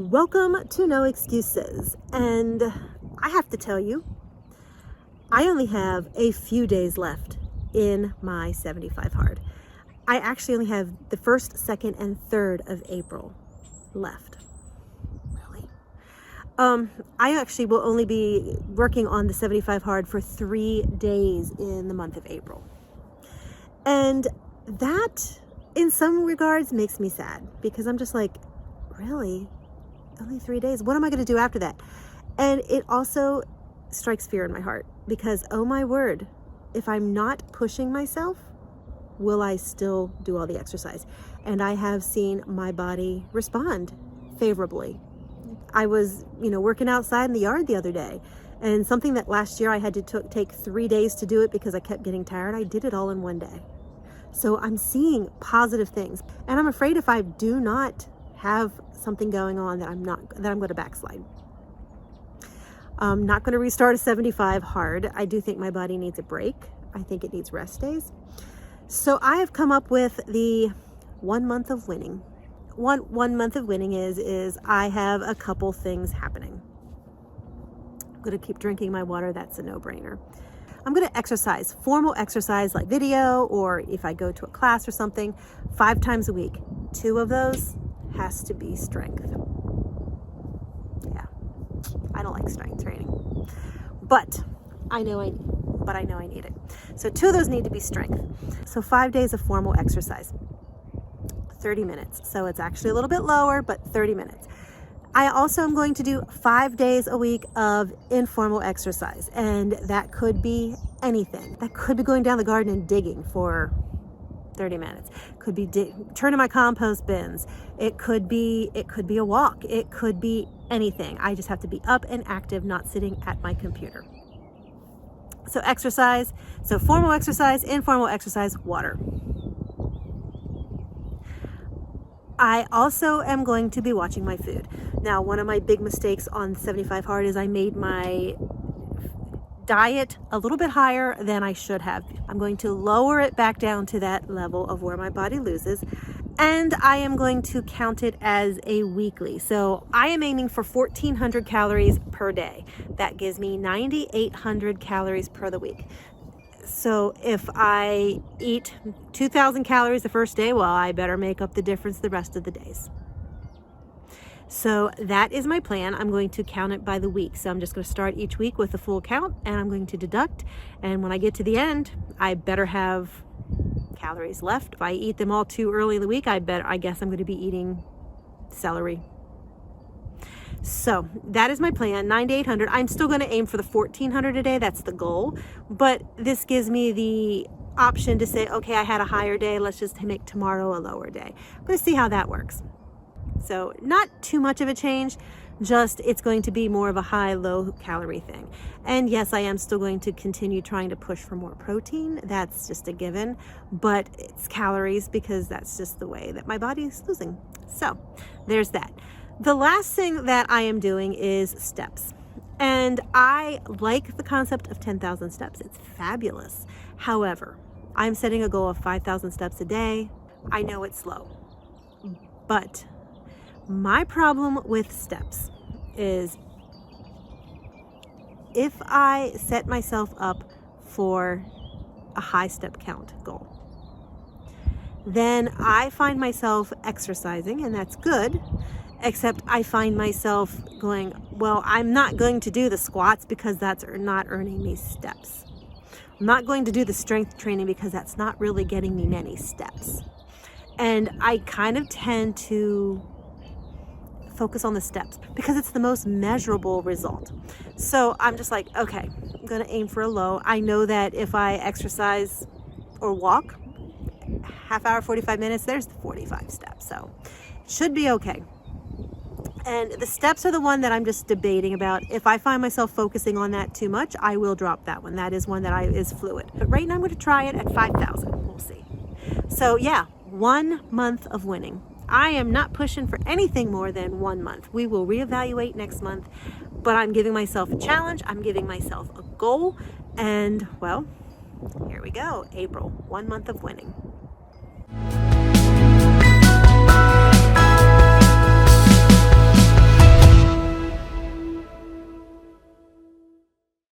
Welcome to No Excuses. And I have to tell you, I only have a few days left in my 75 hard. I actually only have the 1st, 2nd, and 3rd of April left. Really? I actually will only be working on the 75 hard for 3 days in the month of April. And that, in some regards, makes me sad because I'm just like, really? Only 3 days? What am I going to do after that? And it also strikes fear in my heart because, oh my word, if I'm not pushing myself, will I still do all the exercise? And I have seen my body respond favorably. I was, working outside in the yard the other day, and something that last year I had to take 3 days to do it because I kept getting tired. I did it all in one day. So I'm seeing positive things, and I'm afraid if I do not have something going on that I'm going to backslide. I'm not going to restart a 75 hard. I do think my body needs a break. I think it needs rest days. So I have come up with the 1 month of winning. One month of winning is I have a couple things happening. I'm going to keep drinking my water. That's a no-brainer. I'm going to exercise, formal exercise like video, or if I go to a class or something, 5 times a week. 2 of those has to be strength. Yeah, I don't like strength training, but I know I need it. So 2 of those need to be strength. So 5 days of formal exercise, 30 minutes. So it's actually a little bit lower, but 30 minutes. I also am going to do 5 days a week of informal exercise, and that could be anything. That could be going down the garden and digging for 30 minutes. Could be turning my compost bins. It could be a walk. It could be anything. I just have to be up and active, not sitting at my computer. So exercise, so formal exercise, informal exercise, water. I also am going to be watching my food. Now, one of my big mistakes on 75 hard is I made my diet a little bit higher than I should have. I'm going to lower it back down to that level of where my body loses, and I am going to count it as a weekly. So I am aiming for 1,400 calories per day. That gives me 9,800 calories per the week. So if I eat 2,000 calories the first day, well, I better make up the difference the rest of the days. So that is my plan. I'm going to count it by the week. So I'm just going to start each week with a full count, and I'm going to deduct. And when I get to the end, I better have calories left. If I eat them all too early in the week, I guess I'm going to be eating celery. So that is my plan, 9,800. I'm still going to aim for the 1,400 a day. That's the goal. But this gives me the option to say, okay, I had a higher day. Let's just make tomorrow a lower day. I'm going to see how that works. So not too much of a change, just it's going to be more of a high-low calorie thing. And yes, I am still going to continue trying to push for more protein. That's just a given, but it's calories because that's just the way that my body is losing. So there's that. The last thing that I am doing is steps. And I like the concept of 10,000 steps. It's fabulous. However, I'm setting a goal of 5,000 steps a day. I know it's low, but my problem with steps is if I set myself up for a high step count goal, then I find myself exercising, and that's good, except I find myself going, well, I'm not going to do the squats because that's not earning me steps. I'm not going to do the strength training because that's not really getting me many steps. And I kind of tend to focus on the steps because it's the most measurable result. So I'm just like, okay, I'm going to aim for a low. I know that if I exercise or walk half hour, 45 minutes, there's the 45 steps. So it should be okay. And the steps are the one that I'm just debating about. If I find myself focusing on that too much, I will drop that one. That is one that is fluid. But right now I'm going to try it at 5,000. We'll see. So yeah, 1 month of winning. I am not pushing for anything more than 1 month. We will reevaluate next month, but I'm giving myself a challenge. I'm giving myself a goal. And well, here we go. April, 1 month of winning.